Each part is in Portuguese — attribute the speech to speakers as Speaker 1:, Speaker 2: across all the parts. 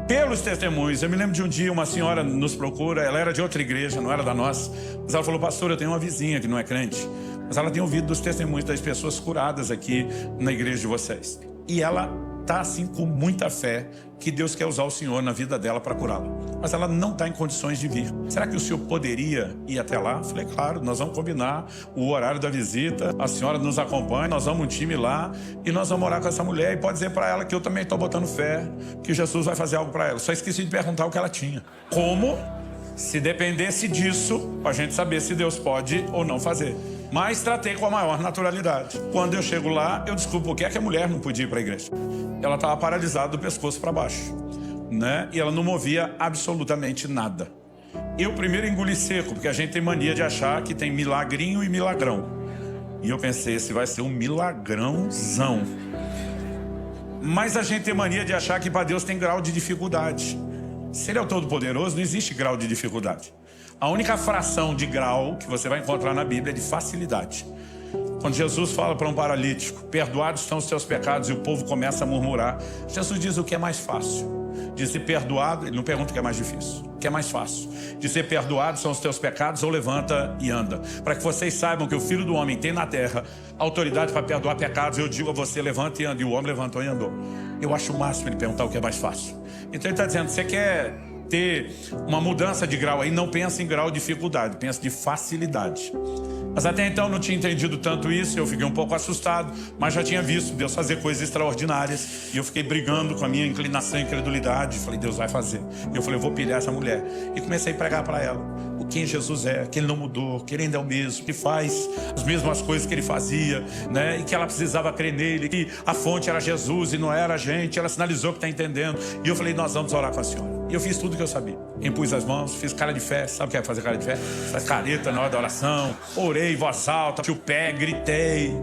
Speaker 1: pelos testemunhos. Eu me lembro de um dia uma senhora nos procura, ela era de outra igreja, não era da nossa, mas ela falou: pastor, eu tenho uma vizinha que não é crente, mas ela tem ouvido dos testemunhos das pessoas curadas aqui na igreja de vocês. E ela está assim com muita fé que Deus quer usar o senhor na vida dela para curá-la. Mas ela não está em condições de vir. Será que o senhor poderia ir até lá? Falei: claro, nós vamos combinar o horário da visita, a senhora nos acompanha, nós vamos um time lá e nós vamos orar com essa mulher e pode dizer para ela que eu também estou botando fé, que Jesus vai fazer algo para ela. Só esqueci de perguntar o que ela tinha. Como? Se dependesse disso, para a gente saber se Deus pode ou não fazer. Mas tratei com a maior naturalidade. Quando eu chego lá, eu descubro por que é que a mulher não podia ir para a igreja. Ela estava paralisada do pescoço para baixo, né? E ela não movia absolutamente nada. Eu primeiro engoli seco, porque a gente tem mania de achar que tem milagrinho e milagrão. E eu pensei: esse vai ser um milagrãozão. Mas a gente tem mania de achar que para Deus tem grau de dificuldade. Se Ele é o Todo-Poderoso, não existe grau de dificuldade. A única fração de grau que você vai encontrar na Bíblia é de facilidade. Quando Jesus fala para um paralítico: perdoados estão os teus pecados, e o povo começa a murmurar, Jesus diz o que é mais fácil. De ser perdoado, ele não pergunta o que é mais difícil, o que é mais fácil. De ser perdoado são os teus pecados, ou levanta e anda. Para que vocês saibam que o Filho do Homem tem na terra autoridade para perdoar pecados, eu digo a você: levanta e anda. E o homem levantou e andou. Eu acho o máximo ele perguntar o que é mais fácil. Então ele está dizendo: você quer ter uma mudança de grau aí, não pensa em grau de dificuldade, pensa de facilidade. Mas até então eu não tinha entendido tanto isso, eu fiquei um pouco assustado, mas já tinha visto Deus fazer coisas extraordinárias, e eu fiquei brigando com a minha inclinação e incredulidade. Falei: Deus vai fazer. E eu falei: eu vou pilhar essa mulher. E comecei a pregar para ela o quem Jesus é, que Ele não mudou, que Ele ainda é o mesmo, que faz as mesmas coisas que Ele fazia, né? E que ela precisava crer nele, que a fonte era Jesus e não era a gente. Ela sinalizou que está entendendo. E eu falei: nós vamos orar com a senhora. E eu fiz tudo que eu sabia. Impus as mãos, fiz cara de fé. Sabe o que é fazer cara de fé? Faz careta na hora da oração. Orei em voz alta, bati o pé, gritei.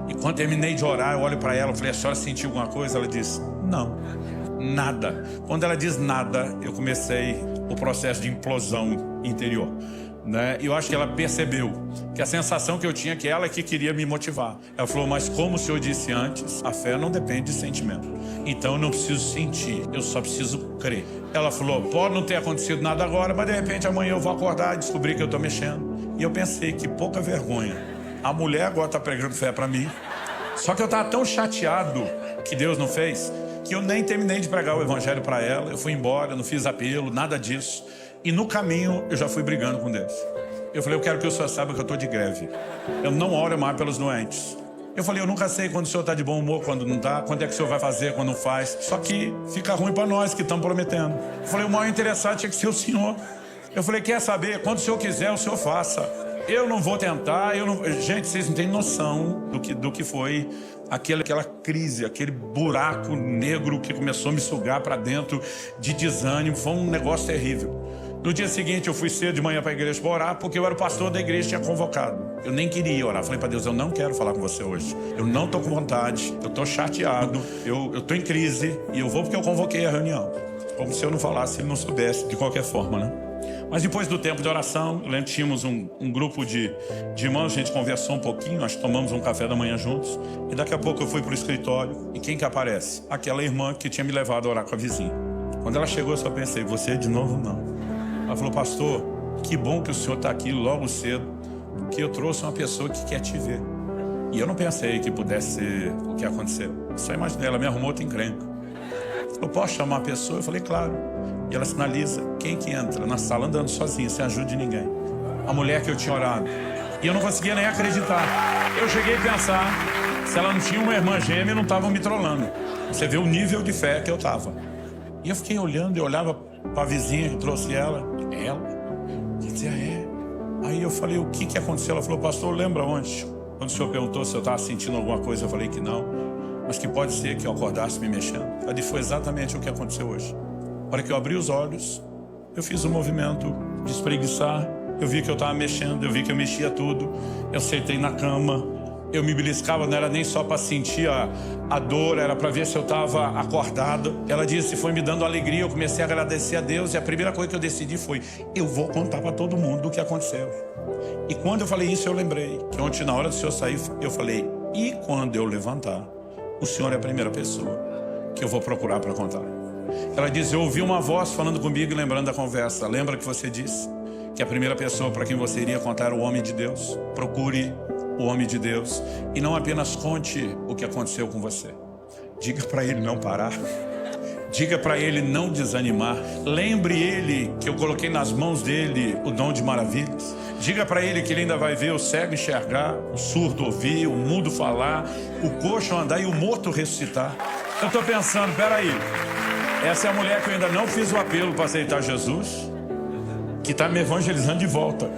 Speaker 1: E quando terminei de orar, eu olho para ela, falei: a senhora sentiu alguma coisa? Ela disse: não, nada. Quando ela diz nada, eu comecei o processo de implosão interior, né? E eu acho que ela percebeu que a sensação que eu tinha, que ela que queria me motivar. Ela falou: mas como o senhor disse antes, a fé não depende de sentimento. Então eu não preciso sentir, eu só preciso crer. Ela falou: pode não ter acontecido nada agora, mas de repente amanhã eu vou acordar e descobrir que eu estou mexendo. E eu pensei: que pouca vergonha. A mulher agora está pregando fé para mim. Só que eu estava tão chateado que Deus não fez, que eu nem terminei de pregar o evangelho para ela. Eu fui embora, não fiz apelo, nada disso. E no caminho eu já fui brigando com Deus. Eu falei: eu quero que o senhor saiba que eu estou de greve. Eu não oro mais pelos doentes. Eu falei: eu nunca sei quando o senhor está de bom humor, quando não está. Quando é que o senhor vai fazer, quando não faz. Só que fica ruim para nós que estamos prometendo. Eu falei: o maior interessado tinha que ser o senhor. Eu falei: quer saber? Quando o senhor quiser, o senhor faça. Eu não vou tentar. Gente, vocês não têm noção do que foi aquela crise, aquele buraco negro que começou a me sugar para dentro de desânimo. Foi um negócio terrível. No dia seguinte eu fui cedo de manhã para a igreja para orar, porque eu era o pastor da igreja, tinha convocado. Eu nem queria orar. Falei para Deus: eu não quero falar com você hoje. Eu não estou com vontade, eu estou chateado, eu estou em crise e eu vou porque eu convoquei a reunião. Como se eu não falasse, ele não soubesse, de qualquer forma, né? Mas depois do tempo de oração, eu lembro que tínhamos um grupo de irmãos, a gente conversou um pouquinho, nós tomamos um café da manhã juntos, e daqui a pouco eu fui para o escritório, e quem que aparece? Aquela irmã que tinha me levado a orar com a vizinha. Quando ela chegou, eu só pensei: você de novo? Não. Ela falou: pastor, que bom que o senhor está aqui logo cedo, porque eu trouxe uma pessoa que quer te ver. E eu não pensei que pudesse ser o que aconteceu. Eu só imaginei, ela me arrumou outra encrenca. Eu posso chamar a pessoa? Eu falei: claro. E ela sinaliza: quem que entra na sala andando sozinha, sem ajuda de ninguém? A mulher que eu tinha orado. E eu não conseguia nem acreditar. Eu cheguei a pensar, se ela não tinha uma irmã gêmea, não estavam me trollando. Você vê o nível de fé que eu estava. E eu fiquei olhando, eu olhava para a vizinha que trouxe ela. Ela? Eu dizia: é. Aí eu falei: o que aconteceu? Ela falou: pastor, lembra onde? Quando o senhor perguntou se eu estava sentindo alguma coisa, eu falei que não, mas que pode ser que eu acordasse me mexendo. Ali foi exatamente o que aconteceu hoje. Na hora que eu abri os olhos, eu fiz um movimento de espreguiçar. Eu vi que eu estava mexendo, eu vi que eu mexia tudo. Eu sentei na cama, eu me beliscava, não era nem só para sentir a dor, era para ver se eu estava acordado. Ela disse, foi me dando alegria, eu comecei a agradecer a Deus. E a primeira coisa que eu decidi foi: eu vou contar para todo mundo o que aconteceu. E quando eu falei isso, eu lembrei que ontem, na hora do senhor sair, eu falei: e quando eu levantar, o senhor é a primeira pessoa que eu vou procurar para contar. Ela diz: eu ouvi uma voz falando comigo e lembrando da conversa. Lembra que você disse que a primeira pessoa para quem você iria contar era o homem de Deus? Procure o homem de Deus e não apenas conte o que aconteceu com você. Diga para ele não parar. Diga para ele não desanimar. Lembre ele que eu coloquei nas mãos dele o dom de maravilhas. Diga para ele que ele ainda vai ver o cego enxergar, o surdo ouvir, o mudo falar, o coxo andar e o morto ressuscitar. Eu estou pensando, peraí, essa é a mulher que eu ainda não fiz o apelo para aceitar Jesus, que está me evangelizando de volta.